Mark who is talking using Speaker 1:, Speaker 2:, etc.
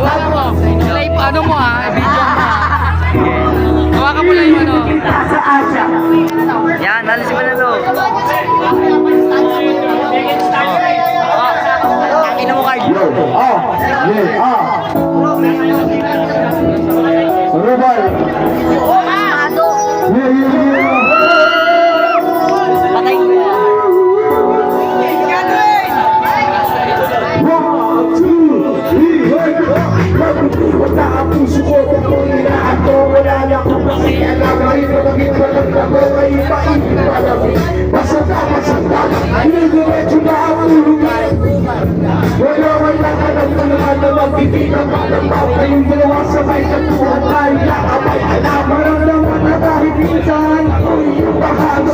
Speaker 1: Ano mo video mo hawakan mo lang yung ano.
Speaker 2: Yan, nalis mo na to. Ina mo card.
Speaker 3: Rubal.
Speaker 2: Patay.
Speaker 3: Wala ang puso ko kung inaato. Wala na akong pakialam. Ngayon na maging malaglago. Ngayon pa ipinalamig. Masanda, inidiretso na ang tulungan. Wala ka ng tulungan na magbibilang malamaw. Kayong dalawa sabay sa tuhan tayo na abay. Alam, maramdaman na kahit minsan.